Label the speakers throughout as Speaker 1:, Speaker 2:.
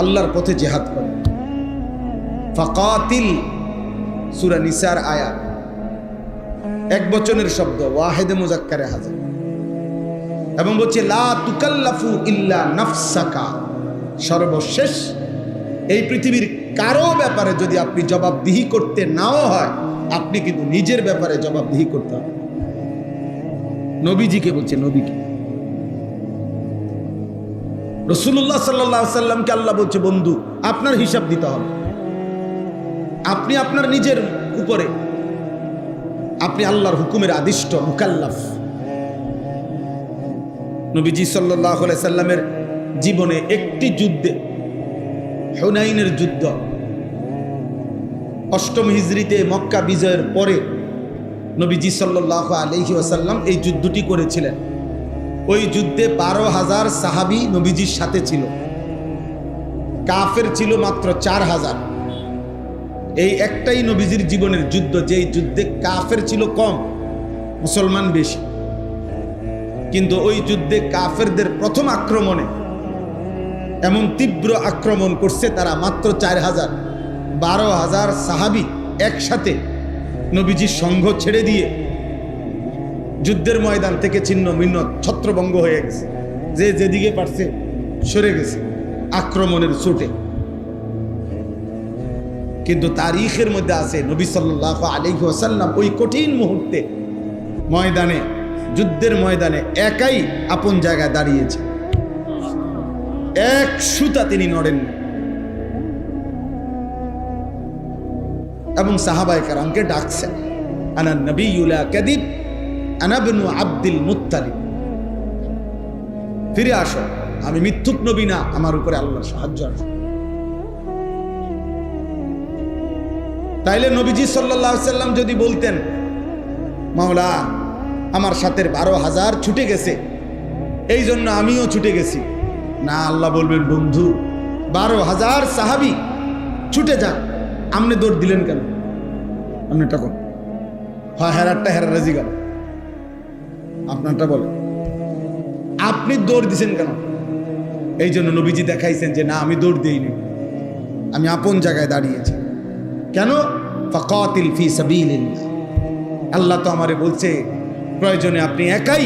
Speaker 1: আল্লাহর পথে জিহাদ করো। ফাকাতিল সূরা নিসার আয়াত, এক বচনের শব্দ, ওয়াহিদে মুজাক্কারে হাজার, এবং বলছে লা তুকাল্লাফু ইল্লা নাফসাকা। সর্বশেষ এই পৃথিবীর কারো ব্যাপারে যদি আপনি জবাবদিহি করতে নাও হয়, আপনি কিন্তু নিজের ব্যাপারে জবাবদিহি করতে হবে। নবীজিকে বলছে, নবীকে, রাসূলুল্লাহ সাল্লাল্লাহু আলাইহি সাল্লামকে আল্লাহ বলছে, বন্ধু আপনার হিসাব দিতে হবে। আপনি আপনার নিজের উপরে, আপনি আল্লাহর হুকুমের আদিষ্ট মুকাল্লাফ। নবীজি সাল্লাল্লাহু আলাইহি সাল্লামের জীবনে একটি যুদ্ধে, হুনাইনের যুদ্ধ, 8ম হিজরিতে মক্কা বিজয়ের পরে নবীজি সাল্লাল্লাহু আলাইহি ওয়াসাল্লাম এই যুদ্ধটি করেছিলেন। ওই যুদ্ধে 12,000 সাহাবী নবীজির সাথে ছিল, কাফের ছিল মাত্র 4,000। এই একটাই নবীজির জীবনের যুদ্ধ, যেই যুদ্ধে কাফের ছিল কম, মুসলমান বেশি। কিন্তু ওই যুদ্ধে কাফেরদের প্রথম আক্রমণে এমন তীব্র আক্রমণ করছে তারা, মাত্র 4,000, 12,000 সাহাবী একসাথে নবীজির সঙ্গ ছেড়ে দিয়ে যুদ্ধের ময়দান থেকে ছিন্ন ভিন্ন, ছত্রভঙ্গ হয়ে গেছে। যে যেদিকে পারছে সরে গেছে আক্রমণের চোটে। কিন্তু তারিখের মধ্যে আছে নবী সাল্লাল্লাহু আলাইহি ওয়াসাল্লাম ওই কঠিন মুহূর্তে ময়দানে, যুদ্ধের ময়দানে একাই আপন জায়গায় দাঁড়িয়েছে, এক সুতা তিনি নড়েন, এবং সাহাবায়ে কেরামকে ডাকছেন, আনা নবিয়্যুল লা কাযিব আনা ইবনু আব্দুল মুত্তালিব, ফিরে আসো, আমি মিথ্যুক নবী না, আমার উপরে আল্লাহর সাহায্য আছে। তাইলে নবীজি সাল্লাল্লাহু আলাইহি সাল্লাম যদি বলতেন, মাওলা আমার সাথে 12,000 ছুটে গেছে, এই জন্য আমিও ছুটে গেছি, না, আল্লাহ বলবেন, বন্ধু 12,000 সাহাবী ছুটে যাক, আপনি দৌড় দিলেন কেন? আপনি তখন হেরারটা হেরার রাজি গেল, আপনারটা বলে আপনি দৌড় দিছেন কেন? এই জন্য নবীজি দেখাইছেন যে না, আমি দৌড় দিইনি, আমি আপন জায়গায় দাঁড়িয়েছি। কেন? ফাকাতিল ফি সাবিলিল্লাহ, আল্লাহ তো আমারে বলছে প্রয়োজনে আপনি একাই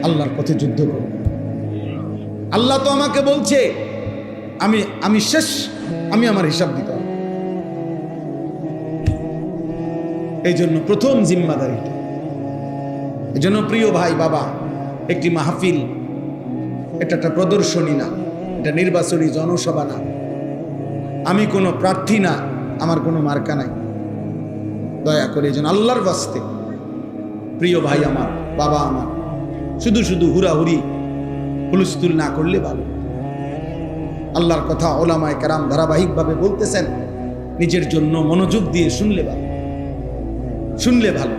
Speaker 1: আল্লাহর পথে যুদ্ধ করুন। আল্লাহ তো আমাকে বলছে আমি শেষ, আমি আমার হিসাব দিতে হবে। এই জন্য প্রথম জিম্মাদারিটা। এই জন্য প্রিয় ভাই বাবা, একটি মাহফিল এটা একটা প্রদর্শনী না, এটা নির্বাচনী জনসভা না, আমি কোনো প্রার্থী না, আমার কোনো মার্কা নাই। দয়া করে এই জন্য আল্লাহর বাস্তে প্রিয় ভাই আমার, বাবা আমার, শুধু শুধু হুড়াহুড়ি হুলস্থুল না করলে ভালো। আল্লাহর কথা ওলামায়ে কেরাম ধারাবাহিকভাবে বলতেছেন, নিজের জন্য মনোযোগ দিয়ে শুনলে ভালো, শুনলে ভালো।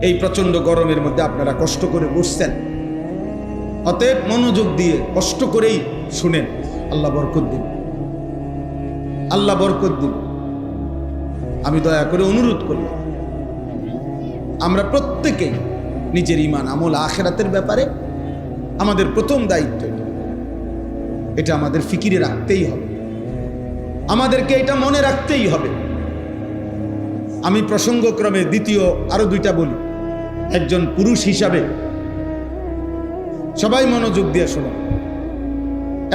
Speaker 1: এই প্রচন্ড গরমের মধ্যে আপনারা কষ্ট করে বসছেন, অতএব মনোযোগ দিয়ে কষ্ট করেই শুনেন, আল্লাহ বরকত দিন, আল্লাহ বরকত দিন। আমি দয়া করে অনুরোধ করলাম, আমরা প্রত্যেকেই নিজের ঈমান আমল আখিরাতের ব্যাপারে আমাদের প্রথম দায়িত্ব, এটা আমাদের ফিকিরে রাখতেই হবে, আমাদেরকে এটা মনে রাখতেই হবে। আমি প্রসঙ্গক্রমে দ্বিতীয় আরো দুইটা বলি। একজন পুরুষ হিসাবে সবাই মনোযোগ দিয়ে শোনো।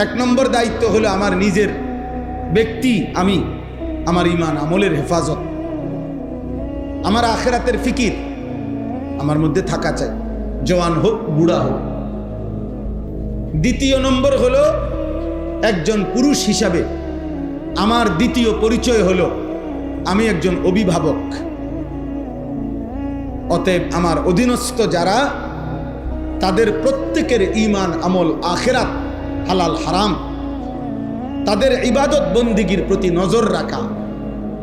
Speaker 1: 1 নম্বর দায়িত্ব হলো আমার নিজের ব্যক্তি, আমি আমার ঈমান আমলের হেফাজত, আমার আখিরাতের ফিকির আমার মধ্যে থাকা চাই, জওয়ান হোক বুড়া হোক। দ্বিতীয় নম্বর হলো একজন পুরুষ হিসাবে আমার দ্বিতীয় পরিচয় হলো আমি একজন অভিভাবক। অতএব আমার অধীনস্থ যারা, তাদের প্রত্যেকের ঈমান আমল আখিরাত হালাল হারাম, তাদের ইবাদত বন্দিগির প্রতি নজর রাখা,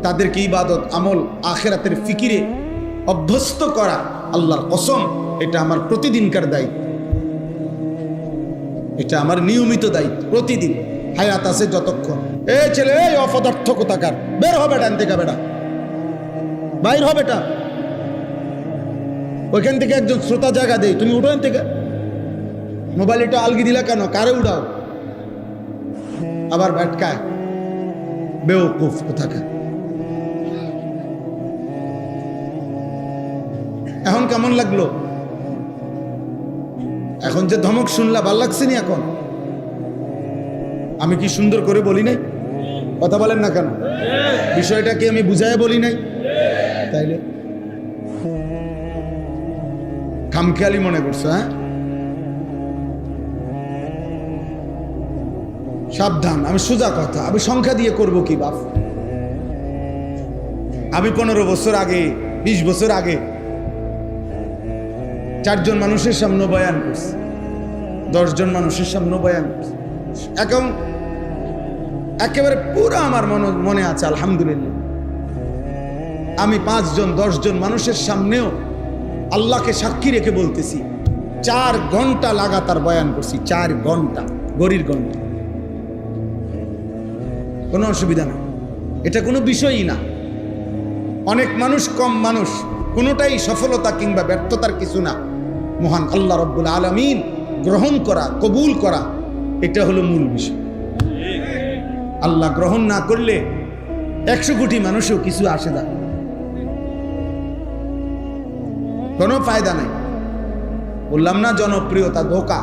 Speaker 1: তাদেরকে ইবাদত আমল আখিরাতের ফিকিরে অভ্যস্ত করা, আল্লাহর কসম এটা আমার প্রতিদিনকার দায়িত্ব, এটা আমার নিয়মিত দায়িত্ব। প্রতিদিন হায়াত আছে যতক্ষণ। এ ছেলে, এই অপদার্থ কোথাকার, বের হবে ডান থেকে, বেটা বাইর হবে, এটা ওইখান থেকে একজন শ্রোতা জায়গা দেয়, তুমি উঠো থেকে। মোবাইল এটা আলগি দিলা কেন? কারে উঠাও? আবার ভেটকায়, বেওকুফ কোথাকার। এখন কেমন লাগলো? এখন যে ধমক শুনলা ভাল লাগছে নি? এখন আমি কি সুন্দর করে বলি নাই? কথা বলেন না কেন? বিষয়টা কি আমি বুঝায় বলি নাই? তাইলে খামখেয়ালি মনে করছো? হ্যাঁ, সাবধান। আমি সোজা কথা, আমি সংখ্যা দিয়ে করব কি বাপ? আমি 15 বছর আগে, 20 বছর আগে 4 জন মানুষের সামনে বয়ান করছি, 10 জন মানুষের সামনে বয়ান করছি। এখন একেবারে পুরো আমার মনে আছে আলহামদুলিল্লাহ। আমি 5 জন 10 জন মানুষের সামনেও আল্লাহকে সাক্ষী রেখে বলতেছি 4 ঘন্টা লাগাতার বয়ান করছি। 4 ঘন্টা, গড়ির ঘন্টা। কোনো অসুবিধা না, এটা কোনো বিষয়ই না। অনেক মানুষ, কম মানুষ, কোনোটাই সফলতা কিংবা ব্যর্থতার কিছু না। মহান আল্লাহ রব্বুল আলামিন গ্রহণ করা, কবুল করা, এটা হলো মূল বিষয়। আল্লাহ গ্রহণ না করলে 100 কোটি মানুষও কিছু আসে না, কোনো ফায়দা নাই। বললাম না, জনপ্রিয়তা ধোঁকা,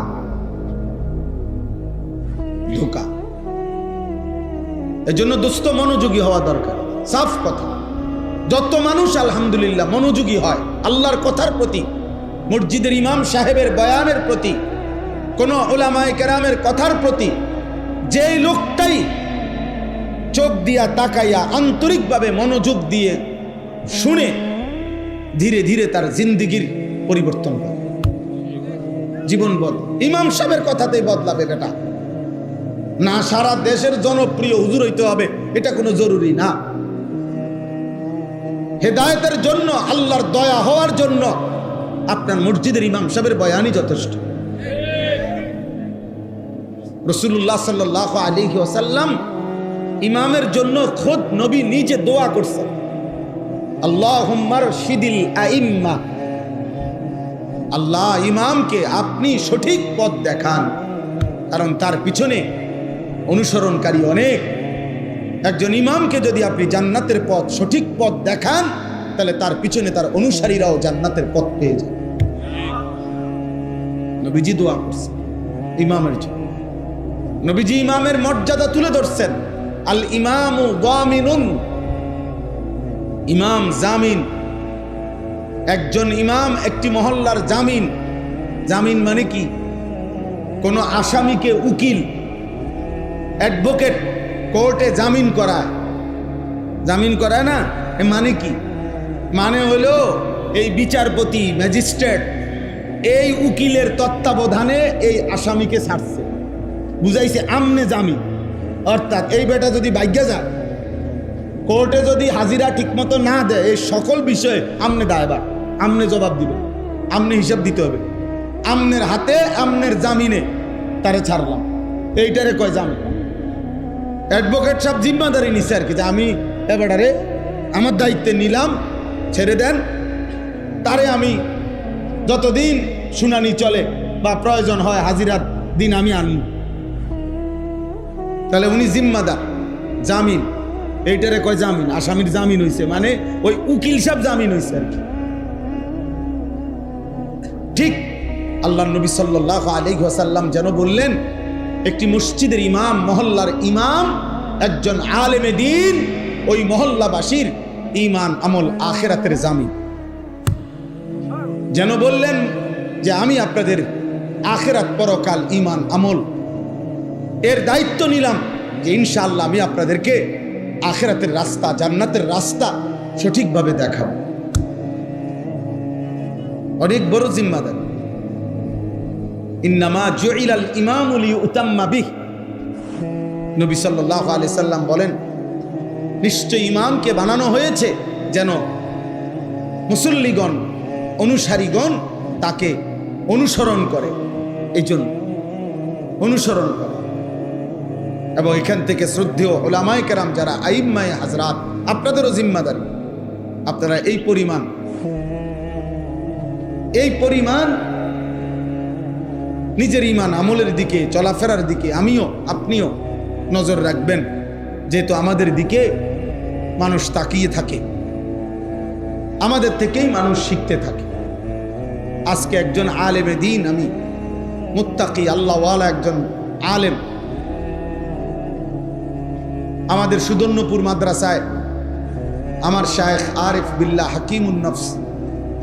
Speaker 1: ধোঁকা। এর জন্য দোস্ত মনোযোগী হওয়া দরকার। সাফ কথা, যত মানুষ আলহামদুলিল্লাহ মনোযোগী হয় আল্লাহর কথার প্রতি, মসজিদের ইমাম সাহেবের বয়ানের প্রতি, কোন উলামায়ে কেরামের কথার প্রতি, যেই লোকটাই চোখ দিয়া তাকাইয়া আন্তরিকভাবে মনোযোগ দিয়ে শুনে, ধীরে ধীরে তার জিন্দেগির পরিবর্তন হয়, জীবন বদল। ইমাম সাহেবের কথাতেই বদলাবে বেটা না। সারা দেশের জনপ্রিয় হুজুর হইতে হবে এটা কোনো জরুরি না। হেদায়েতের জন্য, আল্লাহর দয়া হওয়ার জন্য আপনার মসজিদের ইমাম সাহেবের বয়ানই যথেষ্ট। রাসূলুল্লাহ সাল্লাল্লাহু আলাইহি ওয়াসাল্লাম ইমামের জন্য খোদ নবী নিজে দোয়া করছেন, আল্লাহুম্মা রশিদিল আইম্মা, আল্লাহ ইমামকে আপনি সঠিক পথ দেখান, কারণ তার পিছনে অনুসরণকারী অনেক। একজন ইমামকে যদি আপনি জান্নাতের পথ, সঠিক পথ দেখান, তাহলে তার পিছনে তার অনুসারীরাও জান্নাতের পথ পেয়ে যায়। নবীজি দোয়া করছেন ইমামের জন্য। নবীজি ইমামের মর্যাদা তুলে ধরছেন, আল ইমামু যামিনুন, ইমাম জামিন। একজন ইমাম একটি মহল্লার জামিন। জামিন মানে কি? কোন আসামিকে উকিল, অ্যাডভোকেট কোর্টে জামিন করায়। জামিন করায় না, মানে কি? মানে হলো এই বিচারপতি, ম্যাজিস্ট্রেট এই উকিলের তত্ত্বাবধানে এই আসামিকে ছাড়ছে, বুঝাইছে আমনে জামিন। অর্থাৎ এই বেটা যদি ভাগ্যে যায়, কোর্টে যদি হাজিরা ঠিকমতো না দেয়, এই সকল বিষয়ে আমনে দায়বার, আমনে জবাব দিবে, আমনে হিসাব দিতে হবে। আমনের হাতে, আমনের জামিনে তারে ছাড়লাম, এইটারে কয় জামিন। অ্যাডভোকেট সব জিম্মাদারি নিচ্ছে আর কি, যে আমি এবারে আমার দায়িত্বে নিলাম, ছেড়ে দেন তারে, আমি যতদিন শুনানি চলে বা প্রয়োজন হয় হাজিরার দিন আমি আনব। তাহলে উনি জিম্মাদার, জামিন, এইটারে কয় জামিন। আসামির জামিন হইছে মানে ওই উকিল সাহেব জামিন হইছে আর কি। ঠিক আল্লাহ নবী সাল্লাল্লাহু আলাইহি ওয়াসাল্লাম যেন বললেন, একটি মসজিদের ইমাম, মহল্লার ইমাম, একজন আলেমে দ্বীন, ওই মহল্লাবাসীর ঈমান আমল আখিরাতের জামিন। যেন বললেন যে আমি আপনাদের আখিরাত পরকাল ঈমান আমল এর দায়িত্ব নিলাম, যে ইনশাআল্লাহ আমি আপনাদেরকে আখিরাতের রাস্তা, জান্নাতের রাস্তা সঠিকভাবে দেখাবো। অনেক বড় জিম্মাদারি। ইন্নামা জুইলাল ইমামু লিউতাম্মা বিহি, নবী সাল্লাল্লাহু আলাইহি সাল্লাম বলেন, নিশ্চয় ইমামকে বানানো হয়েছে যেন মুসল্লিগণ, অনুসারীগণ তাকে অনুসরণ করে, এই জন্য অনুসরণ করে। এবং এখান থেকে শ্রদ্ধেয় উলামায়ে কেরাম যারা আইম্মায়ে হাজরাত, আপনাদেরও জিম্মাদারি, আপনারা এই পরিমাণ নিজের ঈমান আমলের দিকে, চলাফেরার দিকে, আমিও আপনিও নজর রাখবেন, যেহেতু আমাদের দিকে মানুষ তাকিয়ে থাকে, আমাদের থেকেই মানুষ শিখতে থাকে। আজকে একজন আলেমে দ্বীন, আমি মুত্তাকি আল্লাহওয়ালা একজন আলেম, আমাদের সুদর্ণপুর মাদ্রাসায় আমার শায়েখ আরিফ বিল্লাহ হাকিমুন নফস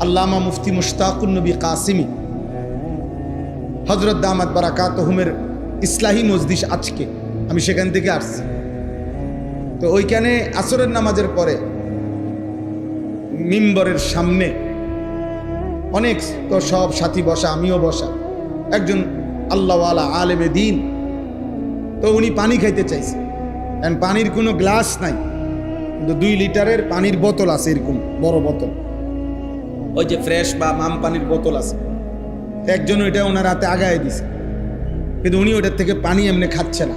Speaker 1: আল্লামা মুফতি মুশতাকুন নবী কাসিমি হযরত দামাত বারাকাতুহুমের ইসলাহি মজলিস, আজকে আমি সেখান থেকে আসছি। তো ওইখানে আসরের নামাজের পরে মিম্বরের সামনে অনেক তো সব সাথী বসা, আমিও বসা, একজন আল্লাহওয়ালা আলেমে দ্বীন। তো উনি পানি খাইতে চাইছে, কারণ পানির কোনো গ্লাস নাই, কিন্তু 2 লিটারের পানির বোতল আছে, এরকম বড় বোতল, ওই যে ফ্রেশ বা মাম পানির বোতল আছে। একজন ওইটা ওনার হাতে আগায় দিছে, কিন্তু উনি ওটার থেকে পানি এমনি খাচ্ছে না,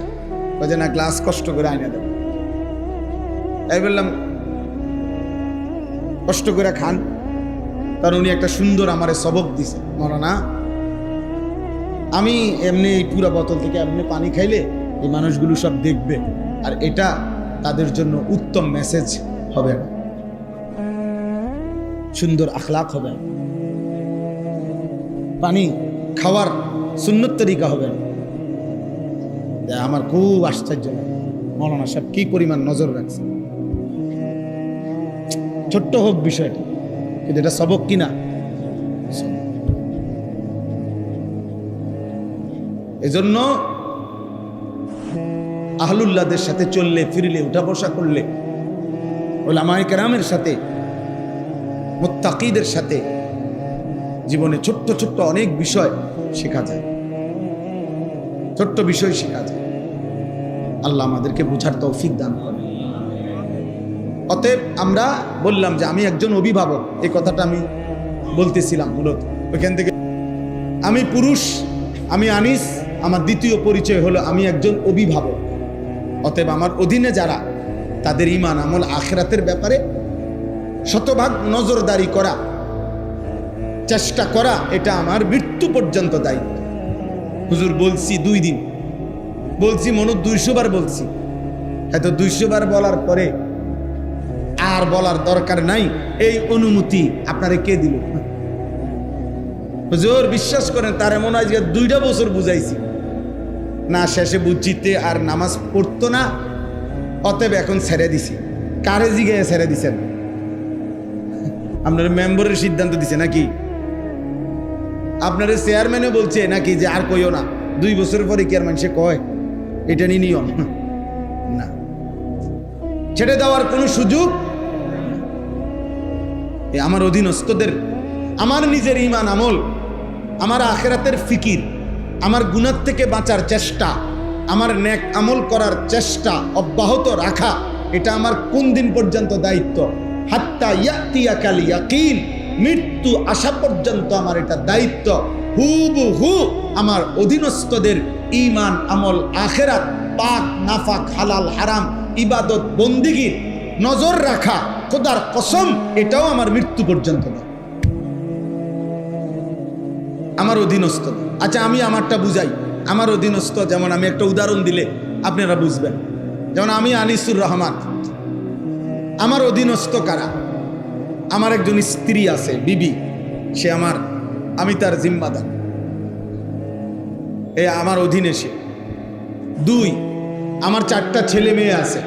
Speaker 1: ওই যে না গ্লাস কষ্ট করে আইনা দেবে। তাই বললাম কষ্ট করে খান, কারণ উনি একটা সুন্দর আমারে সবক দিছে, মৌলানা আমি এমনি এই পুরা বোতল থেকে এমনি পানি খাইলে এই মানুষগুলো সব দেখবে, আর এটা তাদের জন্য উত্তম মেসেজ হবে না, সুন্দর আখলাক হবে না, পানি খাওয়ার সুন্নত তরিকা হবে না। আমার খুব আশ্চর্য লাগে, মৌলানা সাহেব কি পরিমাণ নজর রাখছে। ছোট্ট হোক বিষয়টা, কিন্তু এটা সবক কিনা। এজন্য আহলুল্লাহদের সাথে চললে ফিরলে, উঠা বসা করলে, উলামায়ে কেরামের সাথে, মুত্তাকিদের সাথে জীবনে ছোট্ট ছোট্ট অনেক বিষয় শেখা যায়, ছোট্ট বিষয় শেখা যায়। আল্লাহ আমাদেরকে বুঝার তৌফিক দান করেন। অতএব আমরা বললাম যে আমি একজন অভিভাবক, এই কথাটা আমি বলতেছিলাম মূলত ওইখান থেকে। আমি পুরুষ, আমি আনিস, আমার দ্বিতীয় পরিচয় হলো আমি একজন অভিভাবক। অতএব আমার অধীনে যারা, তাদের ঈমান আমল আখিরাতের ব্যাপারে শতভাগ নজরদারি করা, চেষ্টা করা, এটা আমার মৃত্যু পর্যন্ত দায়িত্ব। হুজুর বলছি 2 দিন, বলছি মনে 200 বার বলছি, হয়তো 200 বার বলার পরে আর বলার দরকার নাই, এই অনুমতি আপনারে কে দিল? হুজুর বিশ্বাস করেন, তার এমন হয় যে 2টা বছর বুঝাইছি না, শেষে বুঝিতে আর নামাজ পড়তো না, অতএব এখন ছেড়ে দিছি। কারে জিগায় ছেড়ে দিছেন? আপনার মেম্বারের সিদ্ধান্ত দিছে নাকি? আপনার চেয়ারম্যানও বলছে নাকি যে আর কইও না? 2 বছর পরে কি আর মানুষে কয়? এটা নিয়ম না, ছেড়ে দেওয়ার কোনো সুযোগ। আমার অধীনস্থদের, আমার নিজের ঈমান আমল, আমার আখিরাতের ফিকির, আমার গুনাহ থেকে বাঁচার চেষ্টা, আমার নেক আমল করার চেষ্টা অব্যাহত রাখা, এটা আমার কোন দিন পর্যন্ত দায়িত্ব? হাত্তা ইয়াতিয়াকাল ইয়াকিন, মৃত্যু আসা পর্যন্ত আমার এটা দায়িত্ব। হুবহু আমার অধীনস্থদের ঈমান আমল আখিরাত, পাক নাফাক, হালাল হারাম, ইবাদত বন্দিগি নজর রাখা, খোদার কসম এটাও আমার মৃত্যু পর্যন্ত না, আমার অধীনস্থ। আচ্ছা আমি আমারটা বুঝাই। আমার অধীনস্থ, যেমন আমি একটা উদাহরণ দিলে আপনারা বুঝবেন। যেমন আমি আনিসুর রহমান, আমার অধীনস্থ কারা? আমার একজন স্ত্রী আছে, বিবি, সে আমি তার জিম্মাদার, এ আমার অধীনে সে। 2, আমার 4টা ছেলে মেয়ে আছে,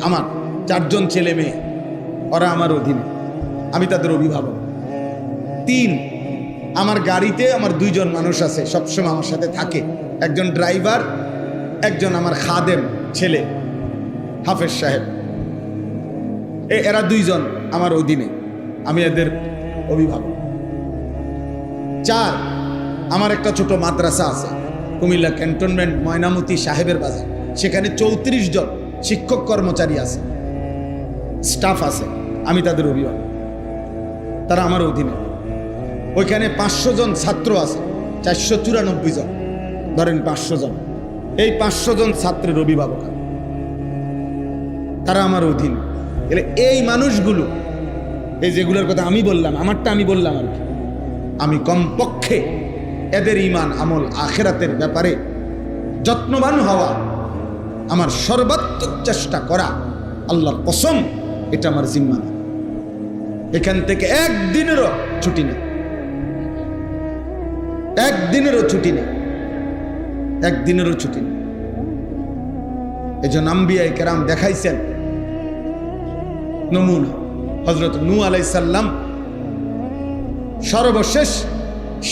Speaker 1: আমার 4 জন ছেলে মেয়ে, ওরা আমার অধীনে, আমি তাদের অভিভাবক। 3, আমার গাড়িতে আমার 2 জন মানুষ আছে, সবসময় আমার সাথে থাকে, একজন ড্রাইভার, একজন আমার খাদেম ছেলে হাফেজ সাহেব। এরা 2 জন আমার অধীনে, আমি এদের অভিভাবক। 4, আমার একটা ছোট মাদ্রাসা আছে কুমিল্লা ক্যান্টনমেন্ট ময়নামতি সাহেবের বাজার, সেখানে 34 জন শিক্ষক কর্মচারী আছে, স্টাফ আছে, আমি তাদের অভিভাবক, তারা আমার অধীনে। ওইখানে 500 জন ছাত্র আছে, 494 জন, ধরেন 500 জন, এই 500 জন ছাত্রের অভিভাবক, তারা আমার অধীন। এলে এই মানুষগুলো, এই যেগুলোর কথা আমি বললাম, আমারটা আমি বললাম আর কি, আমি কমপক্ষে এদের ঈমান আমল আখিরাতের ব্যাপারে যত্নবান হওয়া, আমার সর্বাত্মক চেষ্টা করা, আল্লাহর কসম এটা আমার জিম্মা না। এখান থেকে একদিনেরও ছুটি নেই, একদিনেরও ছুটি নেই, একদিনেরও ছুটি নেই। এই জন্য আম্বিয়ায়ে কেরাম দেখাইছেন নমুনা। হযরত নূহ আলাইহিস সালাম সর্বশেষ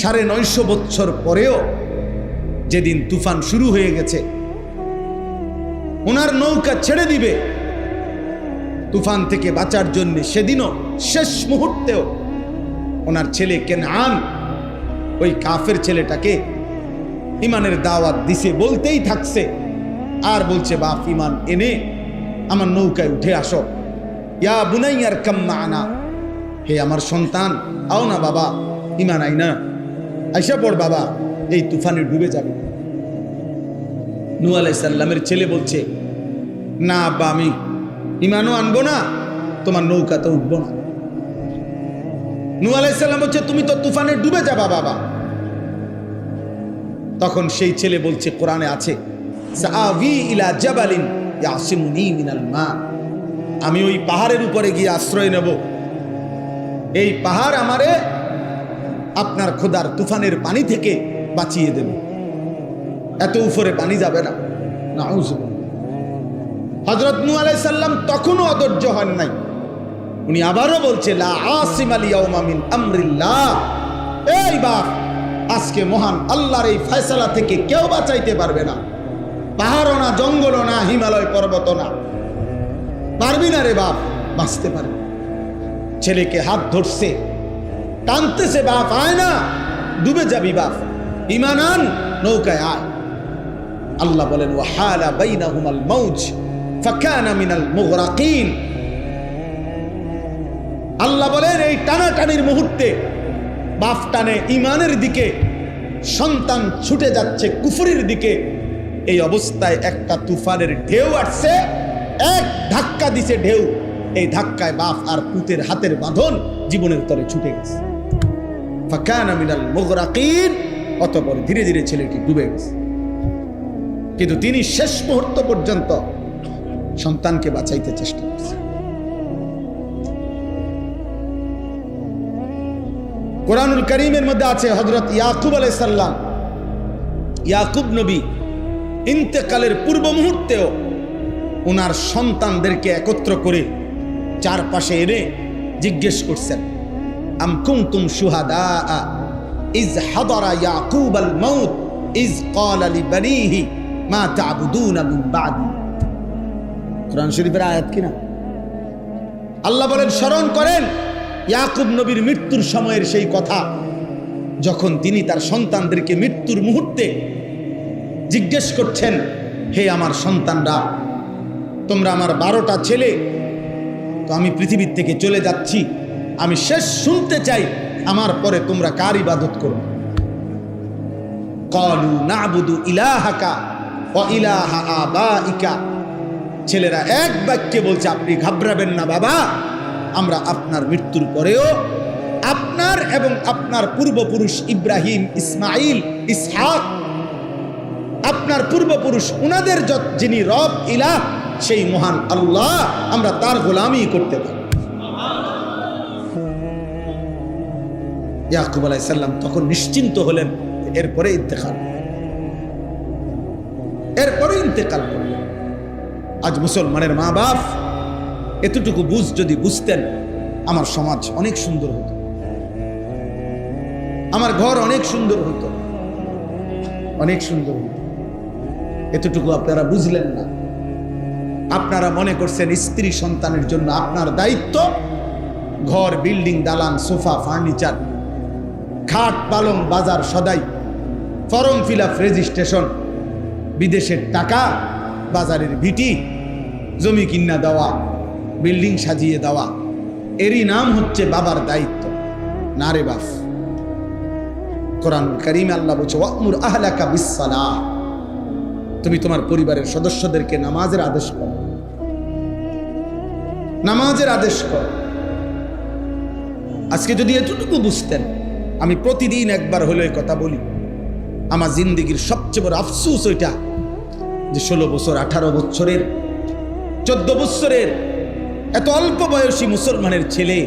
Speaker 1: 950 বছর পরেও যেদিন তুফান শুরু হয়ে গেছে, ওনার নৌকা ছেড়ে দিবে তুফান থেকে বাঁচার জন্য, সেদিনও শেষ মুহূর্তেও ওনার ছেলে কেনআন ওই কাফের ছেলেটাকে ইমানের দাওয়াত দিছে, বলতেই থাকছে আর বলছে, বাপ ইমান এনে আমার নৌকায় উঠে আসো। ইয়া বুনাইয়ার কাম মা'না, হে আমার সন্তান আও না বাবা, ইমান আই না, আইসা পড় বাবা, এই তুফানে ডুবে যাবে। নূহ আলাইহিস সালামের ছেলে বলছে, না আব্বা, আমি ইমানও আনবো না, তোমার নৌকাতে উঠবো না। নূহ আলাইহিস সালাম বলছে, তুমি তো তুফানে ডুবে যাবা বাবা। তখন সেই ছেলে বলছে, কোরআনে আছে, সাআবি ইলা জাবালিন ইয়াসিমুনি মিনাল মা, আমি ওই পাহাড়ের উপরে গিয়ে আশ্রয় নেব, এই পাহাড় আমারে আপনার খোদার তুফানের পানি থেকে বাঁচিয়ে দেবে, এত উপরে পানি যাবে না। নাউযুবিল্লাহ। হযরত নূহ আলাইহিস সালাম তখনও অধৈর্য হন নাই, উনি আবারও বলছে, লা আসিমাল ইয়াউমা মিন আমরিল্লাহ, এই বাপ, আজকে মহান আল্লাহর এই ফয়সালা থেকে কেউ বাঁচাইতে পারবে না। পাহাড়ও না, জঙ্গলও না, হিমালয় পর্বত না, পারবি না রে বাপ, বাঁচতে পারবে। ছেলেকে হাত ধরছে, টানতেছে, বাপ আয় না, ডুবে যাবি বাপ, ঈমান আন, নৌকায় আয়। আল্লাহ বলেন, ওয়াহালা বাইনাহুমাল মাউজ ফাকানা মিনাল মুগরাকিন। আল্লাহ বলেন, এই টানাটানির মুহূর্তে বাপ টানে ঈমানের দিকে, সন্তান ছুটে যাচ্ছে কুফরির দিকে। এই অবস্থায় একটা তুফানের ঢেউ আসছে, এক ধাক্কা দিছে ঢেউ, এই ধাক্কায় বাপ আর পুতের হাতের বাঁধন জীবনের তরে ছুটে গেছে। ফাকানা মিনাল মুগরাকিন, অতঃপর ধীরে ধীরে ছেলেটি ডুবে গেছে। কিন্তু তিনি শেষ মুহূর্ত পর্যন্ত সন্তানকে বাঁচাইতে চেষ্টা করছেন। কোরআনুল কারীমের মধ্যে আছে, হযরত ইয়াকুব আলাইহিস সালাম, ইয়াকুব নবী ইন্তেকালের পূর্ব মুহূর্তেও ওনার সন্তানদেরকে একত্র করে চারপাশে এনে জিজ্ঞেস করছেন, আম কুনতুম শুহাদা is হাদারা Yakub Al Maut is ক্বালা লিবানিহি মা তা'বুদুনা মিন বা'দি। কোরআন শরীফের আয়াত কিনা? আল্লাহ বলেন, স্মরণ করেন ইয়াকুব নবীর মৃত্যুর সময়ের সেই কথা, যখন তিনি তার সন্তানদেরকে মৃত্যুর মুহূর্তে জিজ্ঞেস করছেন, হে আমার সন্তানরা, তোমরা আমার 12টা ছেলে, তো আমি পৃথিবীর থেকে চলে যাচ্ছি, আমি শেষ শুনতে চাই আমার পরে তোমরা কার ইবাদত করো? ক্বালু না'বুদু ইলাহাকা ওয়া ইলাহা আবাইকা। ছেলেরা এক বাক্যে বলছে, আপনি ঘাবড়াবেন না বাবা, আমরা আপনার মৃত্যুর পরেও আপনার এবং আপনার পূর্বপুরুষ ইব্রাহিম, ইসমাইল, ইসহাক, আপনার পূর্বপুরুষ উনাদের যিনি রব ইলাহ, সেই মহান আল্লাহ, আমরা তার গোলামি করতে পারি। ইয়াকুব আলাইহিস সালাম তখন নিশ্চিন্ত হলেন, এরপরে ইন্তেকাল, এরপরে ইন্তেকাল করলেন। আজ মুসলমানের মা বাপ এতটুকু বুঝ যদি বুঝতেন, আমার সমাজ অনেক সুন্দর হতো, আমার ঘর অনেক সুন্দর হতো, অনেক সুন্দর হতো। এতটুকু আপনারা বুঝলেন না। আপনারা মনে করছেন স্ত্রী সন্তানের জন্য আপনার দায়িত্ব ঘর, বিল্ডিং, দালান, সোফা, ফার্নিচার, খাট, পালং, বাজার, সদাই, ফর্ম ফিল আপ, রেজিস্ট্রেশন, বিদেশের টাকা, বাজারের ভিটি, জমি কিনা দেওয়া, বিল্ডিং সাজিয়ে দেওয়া, এরই নাম হচ্ছে বাবার দায়িত্ব। না রে বাপ, কোরআন কারীমে আল্লাহ বলছে, ওয়া'মুর আহলাকা বিস-সালাহ, তুমি তোমার পরিবারের সদস্যদেরকে নামাজের আদেশ করো, নামাজের আদেশ করো। আজকে যদি এতটুকু বুঝতেন, আমি প্রতিদিন একবার হলেও কথা বলি, আমার জিন্দেগির সবচেয়ে বড় আফসোস ওইটা, যে 16 বছর 18 বছরের 14 বছরের এত অল্প বয়সী মুসলমানের ছেলে